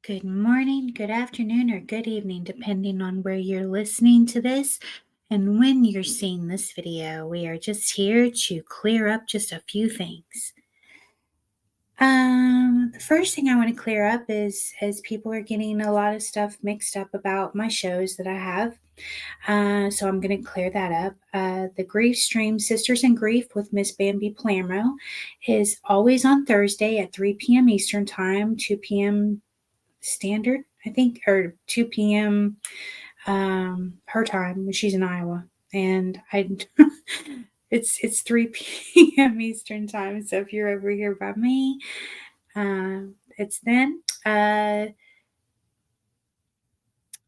Good morning, good afternoon, or good evening, depending on where you're listening to this and when you're seeing this video. We are just here to clear up just a few things. The first thing I want to clear up is as people are getting a lot of stuff mixed up about my shows that I have. So I'm going to clear that up. The grief stream, Sisters in Grief with Miss Bambi Palermo, is always on Thursday at 3 p.m. Eastern Time, 2 p.m. Standard, I think, or 2 p.m. Her time when she's in Iowa, and it's 3 p.m. Eastern Time. So if you're over here by me, it's then.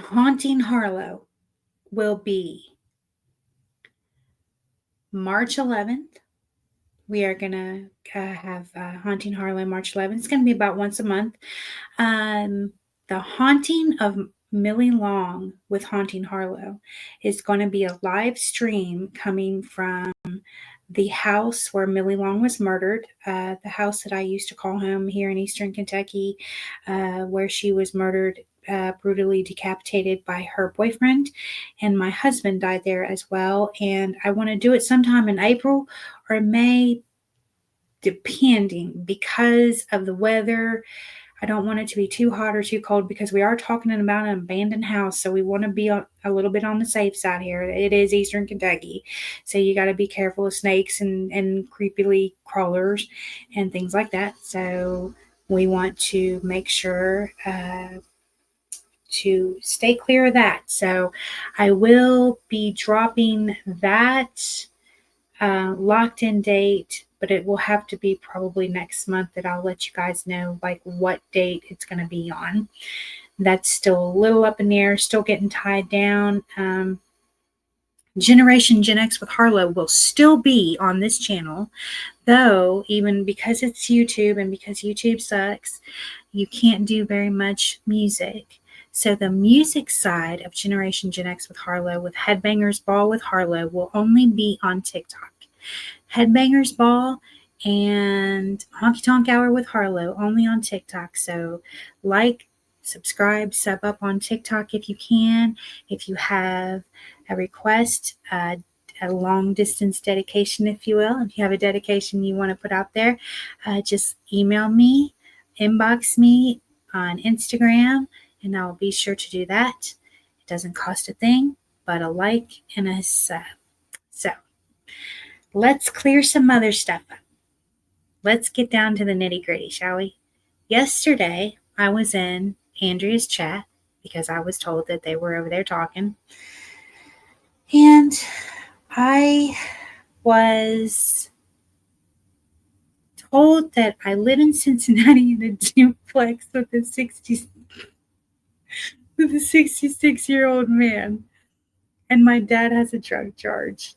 Haunting Harlow will be March 11th. We are gonna have Haunting Harlow March 11th. It's gonna be about once a month. The Haunting of Millie Long with Haunting Harlow is going to be a live stream coming from the house where Millie Long was murdered, the house that I used to call home here in Eastern Kentucky, where she was murdered, brutally decapitated by her boyfriend, and my husband died there as well. And I want to do it sometime in April or May, depending, because of the weather. I don't want it to be too hot or too cold because we are talking about an abandoned house. So we want to be a little bit on the safe side here. It is Eastern Kentucky. So you got to be careful of snakes and creepily crawlers and things like that. So we want to make sure to stay clear of that. So I will be dropping that locked in date, but it will have to be probably next month that I'll let you guys know like what date it's going to be on. That's still a little up in the air, still getting tied down. Generation Gen X with Harlow will still be on this channel, though, even because it's YouTube and because YouTube sucks, you can't do very much music. So the music side of Generation Gen X with Harlow, with Headbangers Ball with Harlow, will only be on TikTok. Headbangers Ball and Honky Tonk Hour with Harlow only on TikTok. So like, subscribe, sub up on TikTok if you can. If you have a request, a long distance dedication, if you will, if you have a dedication you want to put out there, just email me, inbox me on Instagram, and I'll be sure to do that. It doesn't cost a thing but a like and a sub. So let's clear some other stuff up. Let's get down to the nitty gritty, shall we? Yesterday, I was in Andrea's chat because I was told that they were over there talking. And I was told that I live in Cincinnati in a duplex with a 66-year-old man. And my dad has a drug charge.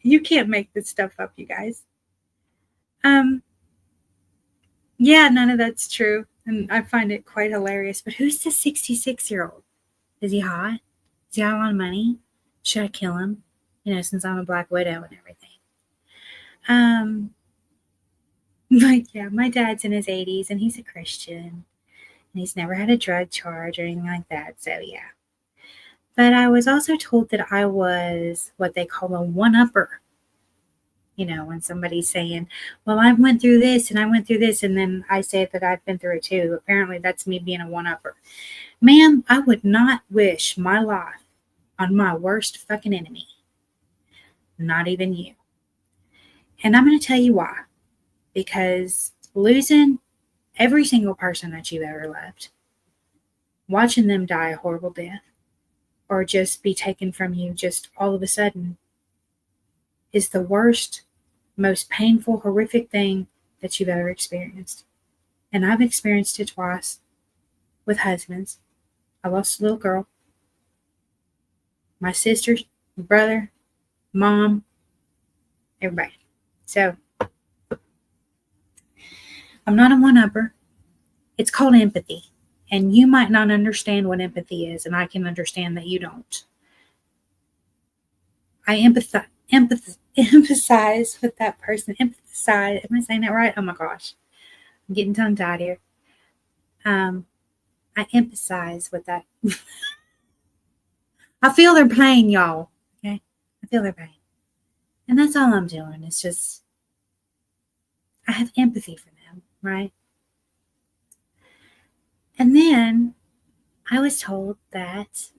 You can't make this stuff up, you guys. Yeah, none of that's true. And I find it quite hilarious. But who's the 66-year-old? Is he hot? Does he have a lot of money? Should I kill him? Since I'm a Black Widow and everything. But yeah, my dad's in his 80s and he's a Christian. And he's never had a drug charge or anything like that. So yeah. But I was also told that I was what they call a one-upper. When somebody's saying, well, I went through this and I went through this, and then I say that I've been through it too. Apparently that's me being a one-upper. Ma'am, I would not wish my life on my worst fucking enemy. Not even you. And I'm going to tell you why. Because losing every single person that you've ever loved, watching them die a horrible death, or just be taken from you just all of a sudden, is the worst, most painful, horrific thing that you've ever experienced. And I've experienced it twice with husbands. I lost a little girl, my sister, my brother, mom, everybody. So I'm not a one-upper. It's called empathy. And you might not understand what empathy is, and I can understand that you don't. I empathize with that person. Empathize. Am I saying that right? Oh my gosh. I'm getting tongue-tied here. I empathize with that. I feel their pain, y'all. Okay? I feel their pain. And that's all I'm doing. It's just, I have empathy for them, right? And then I was told that,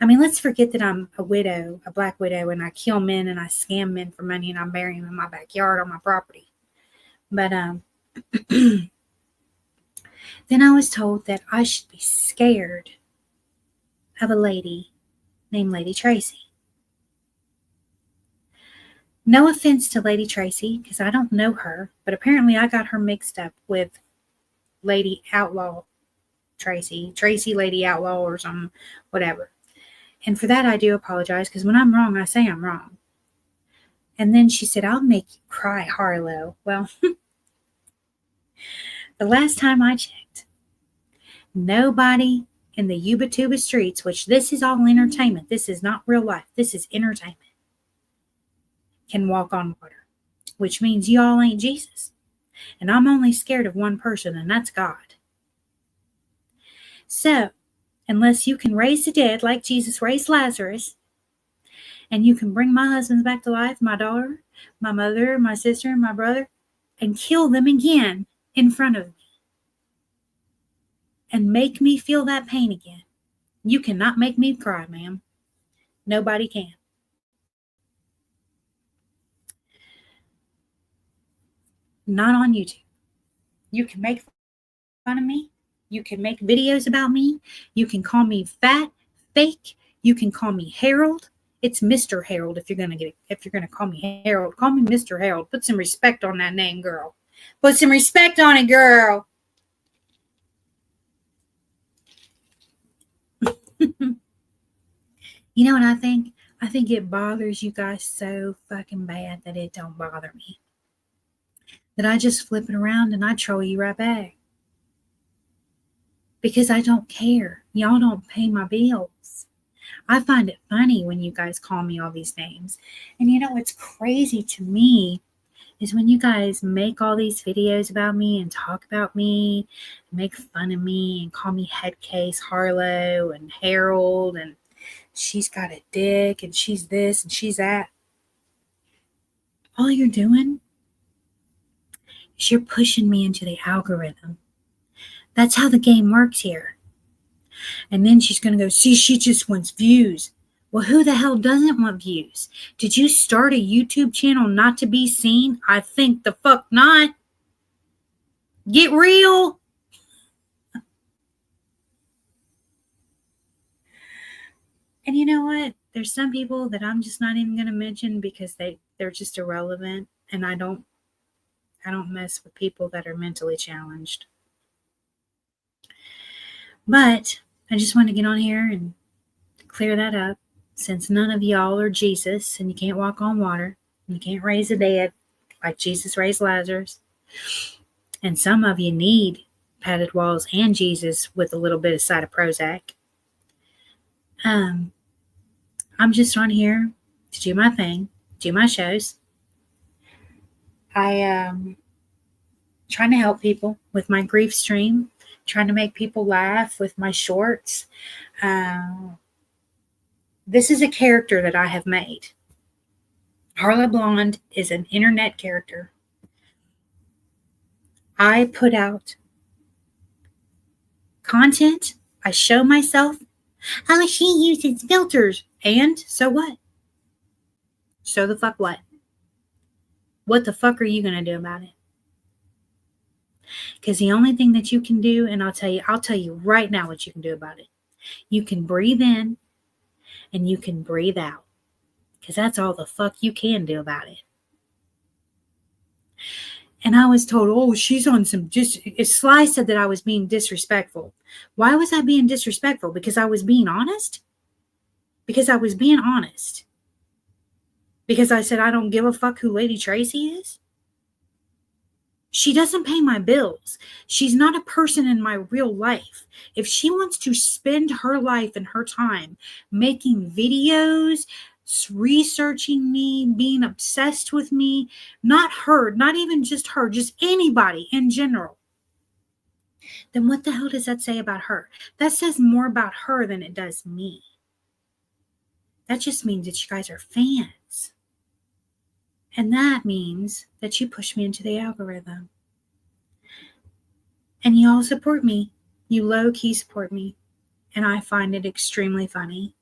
I mean, let's forget that I'm a widow, a black widow, and I kill men and I scam men for money and I bury them in my backyard on my property. But then I was told that I should be scared of a lady named Lady Tracy. No offense to Lady Tracy, because I don't know her, but apparently I got her mixed up with Lady Outlaw Tracy, Lady Outlaw or some whatever. And for that I do apologize, because when I'm wrong, I say I'm wrong. And then she said, I'll make you cry, Harlow. Well, the last time I checked, nobody in the Yuba Tuba streets, which this is all entertainment, this is not real life, this is entertainment, can walk on water, which means y'all ain't Jesus. And I'm only scared of one person, and that's God. So, unless you can raise the dead like Jesus raised Lazarus, and you can bring my husbands back to life, my daughter, my mother, my sister, and my brother, and kill them again in front of me, and make me feel that pain again, you cannot make me cry, ma'am. Nobody can. Not on YouTube. You can make fun of me. You can make videos about me. You can call me fat, fake. You can call me Harold. It's Mr. Harold if you're gonna call me Harold. Call me Mr. Harold. Put some respect on that name, girl. Put some respect on it, girl. You know what I think? I think it bothers you guys so fucking bad that it don't bother me. That I just flip it around and I troll you right back. Because I don't care. Y'all don't pay my bills. I find it funny when you guys call me all these names. And you know what's crazy to me is when you guys make all these videos about me and talk about me, make fun of me and call me Headcase Harlow and Harold and she's got a dick and she's this and she's that. All you're doing is you're pushing me into the algorithm. That's how the game works here. And then she's going to go, see, she just wants views. Well, who the hell doesn't want views? Did you start a YouTube channel not to be seen? I think the fuck not. Get real. And you know what? There's some people that I'm just not even going to mention because they're just irrelevant. And I don't mess with people that are mentally challenged. But I just want to get on here and clear that up, since none of y'all are Jesus and you can't walk on water and you can't raise the dead like Jesus raised Lazarus. And some of you need padded walls and Jesus with a little bit of side of Prozac. I'm just on here to do my thing, do my shows. I trying to help people with my grief stream, trying to make people laugh with my shorts. This is a character that I have made. Harlow Blonde is an internet character. I put out content. I show myself. Oh, she uses filters. And so what? So the fuck what? What the fuck are you going to do about it? Because the only thing that you can do, and I'll tell you right now what you can do about it. You can breathe in and you can breathe out. Because that's all the fuck you can do about it. And I was told, oh, she's on some Sly said that I was being disrespectful. Why was I being disrespectful? Because I was being honest? Because I was being honest. Because I said I don't give a fuck who Lady Tracy is? She doesn't pay my bills. She's not a person in my real life. If she wants to spend her life and her time making videos, researching me, being obsessed with me, not her, not even just her, just anybody in general, then what the hell does that say about her? That says more about her than it does me. That just means that you guys are fans. And that means that you push me into the algorithm. And you all support me. You low-key support me. And I find it extremely funny.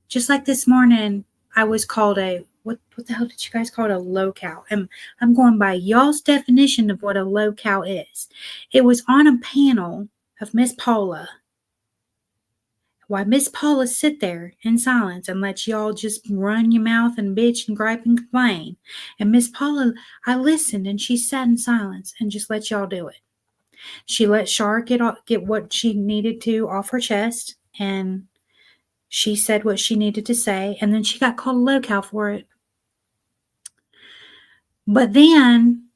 Just like this morning, I was called what the hell did you guys call it? A low cow. And I'm going by y'all's definition of what a low cow is. It was on a panel of Miss Paula. Why Miss Paula sit there in silence and let y'all just run your mouth and bitch and gripe and complain. And Miss Paula, I listened and she sat in silence and just let y'all do it. She let Shar get what she needed to off her chest, and she said what she needed to say, and then she got called a low cow for it. But then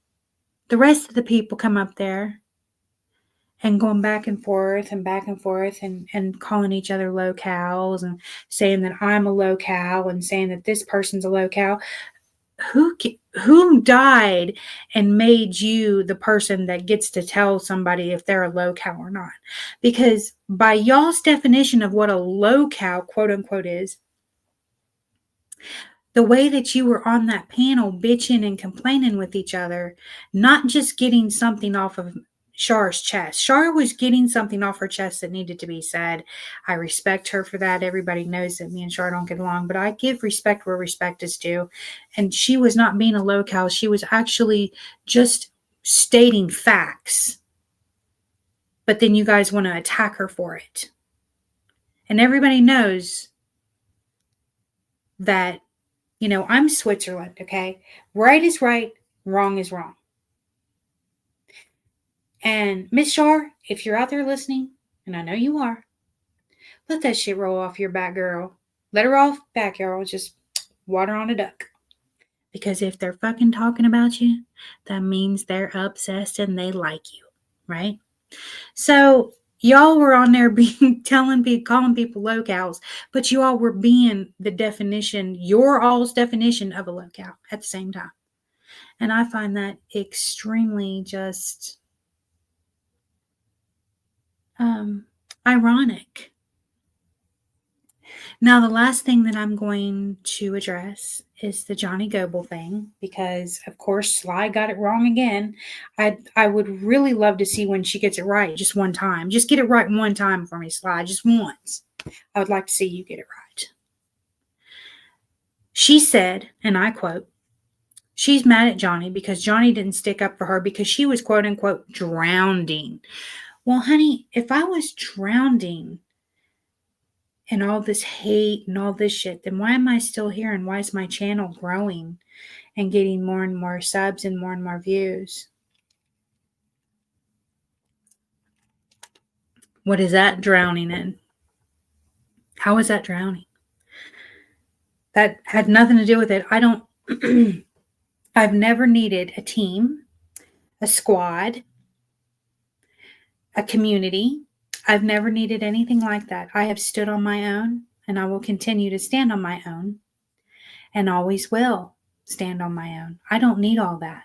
the rest of the people come up there and going back and forth and calling each other low cows and saying that I'm a low cow and saying that this person's a low cow. Who died and made you the person that gets to tell somebody if they're a low cow or not? Because by y'all's definition of what a low cow, quote unquote, is, the way that you were on that panel bitching and complaining with each other, not just getting something off of Char's chest. Char was getting something off her chest that needed to be said. I respect her for that. Everybody knows that me and Char don't get along, but I give respect where respect is due. And she was not being a low cow. She was actually just stating facts. But then you guys want to attack her for it. And everybody knows that, I'm Switzerland, okay? Right is right, wrong is wrong. And Miss Char, if you're out there listening, and I know you are, let that shit roll off your back, girl. Let her off back, girl. Just water on a duck. Because if they're fucking talking about you, that means they're obsessed and they like you, right? So y'all were on there calling people low cows, but you all were being your all's definition of a low cow at the same time. And I find that extremely just ironic. Now, the last thing that I'm going to address is the Johnny Goble thing, because of course Sly got it wrong again. I would really love to see when she gets it right, just one time. Just get it right one time for me, Sly, just once. I would like to see you get it right. She said, and I quote, she's mad at Johnny because Johnny didn't stick up for her because she was quote unquote drowning. Well, honey, if I was drowning and all this hate and all this shit, then why am I still here and why is my channel growing and getting more and more subs and more views? What is that drowning in? How is that drowning? That had nothing to do with it. I've never needed a team, a squad, a community. I've never needed anything like that. I have stood on my own, and I will continue to stand on my own, and always will stand on my own. I don't need all that.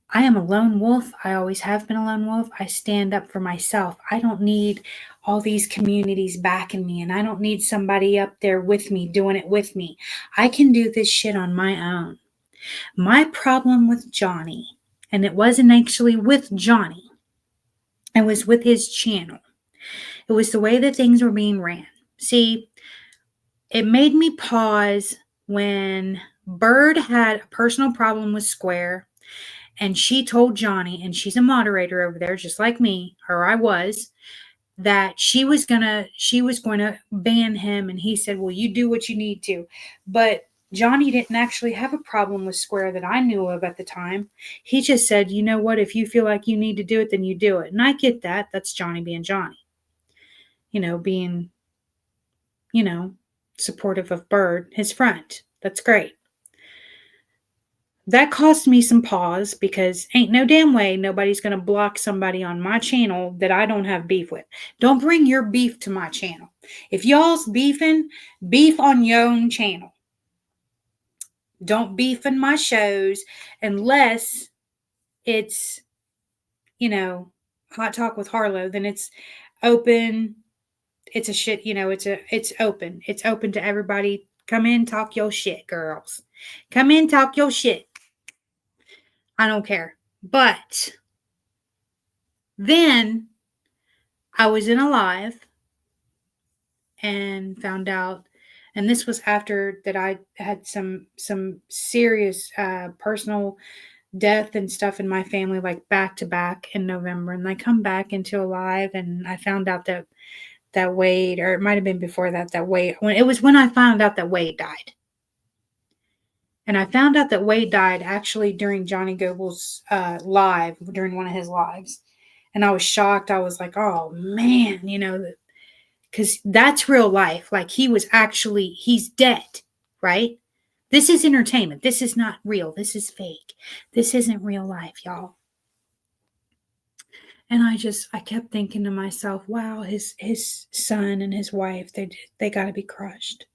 I am a lone wolf. I always have been a lone wolf. I stand up for myself. I don't need all these communities backing me, and I don't need somebody up there with me doing it with me. I can do this shit on my own. My problem with Johnny, and it wasn't actually with Johnny, it was with his channel. It was the way that things were being ran. See, it made me pause when Bird had a personal problem with Square, and she told Johnny, and she's a moderator over there just like me, or I was, that she was going to ban him, and he said, well, you do what you need to. But Johnny didn't actually have a problem with Square that I knew of at the time. He just said, you know what, if you feel like you need to do it, then you do it. And I get that. That's Johnny being Johnny. Being, supportive of Bird, his friend. That's great. That caused me some pause because ain't no damn way nobody's going to block somebody on my channel that I don't have beef with. Don't bring your beef to my channel. If y'all's beefing, beef on your own channel. Don't beef in my shows unless it's, Hot Talk with Harlow, then it's open. It's a shit, it's open. It's open to everybody. Come in, talk your shit, girls. Come in, talk your shit. I don't care. But then I was in a live and found out, and this was after that I had some serious personal death and stuff in my family, like back to back in November. And I come back into a live, and I found out that Wade, or it might have been before that Wade, when I found out that Wade died. And I found out that Wade died actually during Johnny Goble's live, during one of his lives. And I was shocked. I was like, oh man, because that's real life. Like he's dead, right? This is entertainment. This is not real. This is fake. This isn't real life, y'all. And I kept thinking to myself, wow, his son and his wife, they got to be crushed.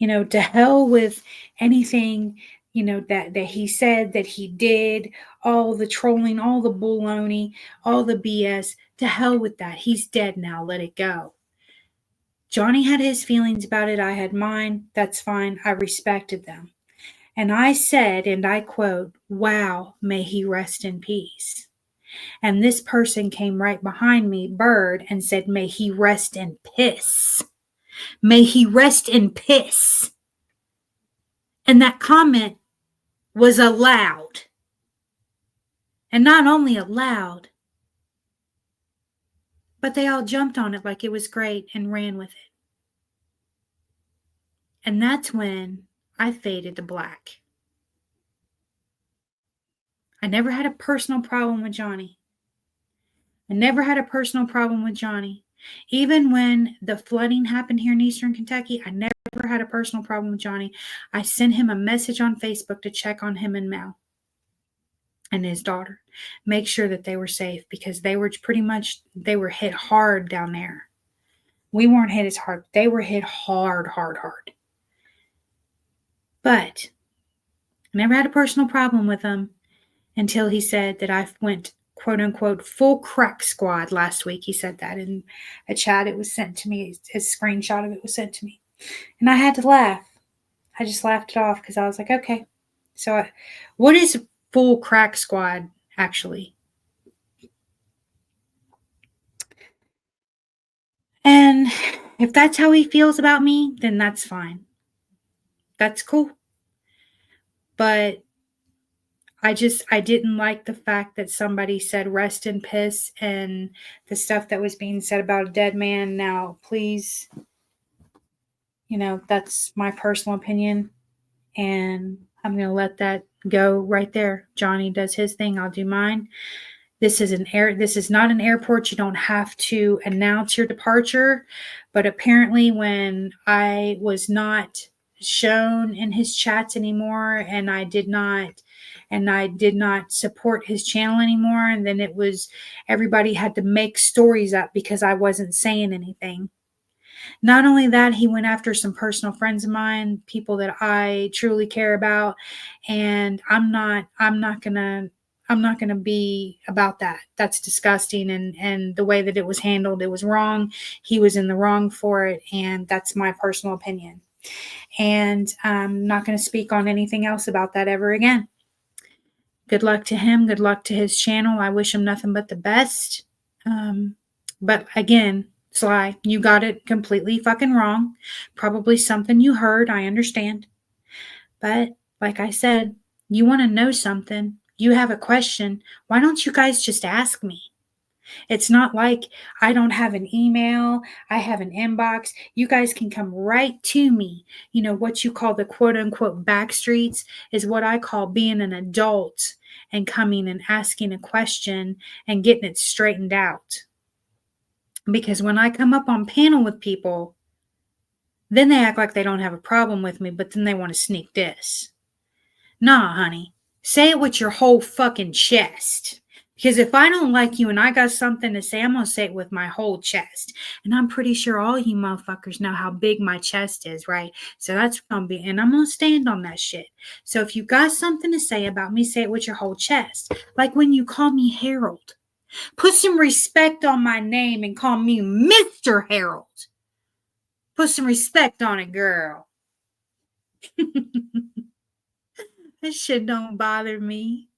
To hell with anything, that he said, that he did, all the trolling, all the baloney, all the BS. To hell with that. He's dead now. Let it go. Johnny had his feelings about it. I had mine. That's fine. I respected them. And I said, and I quote, wow, may he rest in peace. And this person came right behind me, Bird, and said, may he rest in piss. May he rest in piss. And that comment was allowed. And not only allowed, but they all jumped on it like it was great and ran with it. And that's when I faded to black. I never had a personal problem with Johnny. Even when the flooding happened here in Eastern Kentucky, I never had a personal problem with Johnny. I sent him a message on Facebook to check on him and Mel and his daughter. Make sure that they were safe, because they were hit hard down there. We weren't hit as hard. They were hit hard. But I never had a personal problem with him until he said that I went, quote unquote, full crack squad last week. He said that in a chat. It was sent to me. His screenshot of it was sent to me. And I had to laugh. I just laughed it off because I was like, okay. So what is full crack squad actually? And if that's how he feels about me, then that's fine. That's cool. But I didn't like the fact that somebody said rest in piss, and the stuff that was being said about a dead man. Now, please, that's my personal opinion, and I'm going to let that go right there. Johnny does his thing. I'll do mine. This is not an airport. You don't have to announce your departure. But apparently when I was not shown in his chats anymore, and I did not support his channel anymore, and then everybody had to make stories up because I wasn't saying anything. Not only that, he went after some personal friends of mine, people that I truly care about, and I'm not gonna be about that. That's disgusting, and the way that it was handled, it was wrong. He was in the wrong for it, and that's my personal opinion. And I'm not going to speak on anything else about that ever again. Good luck to him. Good luck to his channel. I wish him nothing but the best. But again, Sly, you got it completely fucking wrong. Probably something you heard. I understand. But like I said, you want to know something, you have a question, why don't you guys just ask me? It's not like I don't have an email. I have an inbox. You guys can come right to me. What you call the quote unquote back streets is what I call being an adult and coming and asking a question and getting it straightened out. Because when I come up on panel with people, then they act like they don't have a problem with me, but then they want to sneak diss. Nah, honey. Say it with your whole fucking chest. Because if I don't like you and I got something to say, I'm going to say it with my whole chest. And I'm pretty sure all you motherfuckers know how big my chest is, right? So that's going to be, and I'm going to stand on that shit. So if you got something to say about me, say it with your whole chest. Like when you call me Harold. Put some respect on my name and call me Mr. Harold. Put some respect on it, girl. This shit don't bother me.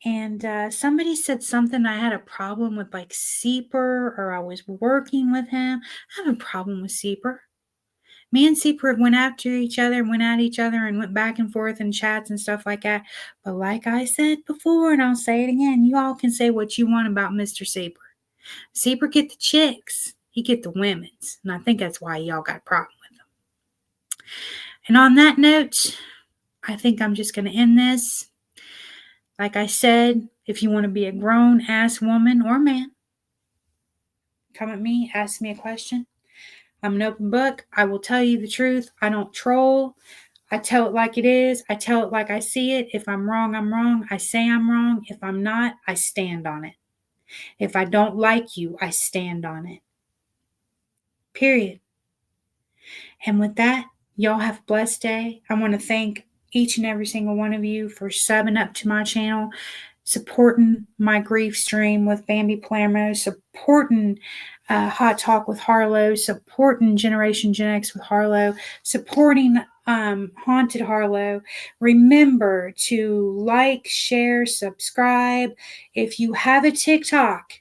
And somebody said something. I had a problem with like Seeper, or I was working with him. I have a problem with Seeper. Me and Seeper went after each other, went at each other, and went back and forth in chats and stuff like that. But like I said before, and I'll say it again, you all can say what you want about Mr. Seeper. Seeper get the chicks. He get the women's. And I think that's why y'all got a problem with him. And on that note, I think I'm just going to end this. Like I said, if you want to be a grown-ass woman or man, come at me, ask me a question. I'm an open book. I will tell you the truth. I don't troll. I tell it like it is. I tell it like I see it. If I'm wrong, I'm wrong. I say I'm wrong. If I'm not, I stand on it. If I don't like you, I stand on it. Period. And with that, y'all have a blessed day. I want to thank each and every single one of you for subbing up to my channel, supporting my grief stream with Bambi Palermo, supporting Hot Talk with Harlow, supporting Generation Gen X with Harlow, supporting Haunted Harlow. Remember to like, share, subscribe. If you have a TikTok,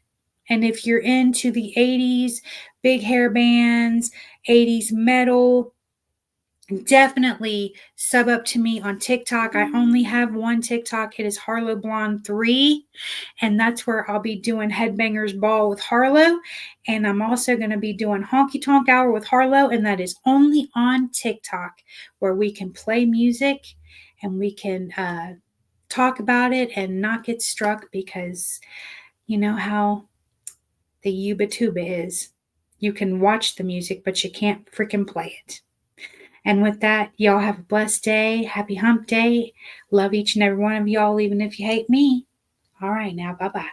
and if you're into the 80s big hair bands, 80s metal, definitely sub up to me on TikTok. I only have one TikTok. It is Harlow Blonde 3. And that's where I'll be doing Headbangers Ball with Harlow. And I'm also going to be doing Honky Tonk Hour with Harlow. And that is only on TikTok, where we can play music and we can talk about it and not get struck, because you know how the Yuba Tuba is. You can watch the music, but you can't freaking play it. And with that, y'all have a blessed day. Happy hump day. Love each and every one of y'all, even if you hate me. All right, now, bye-bye.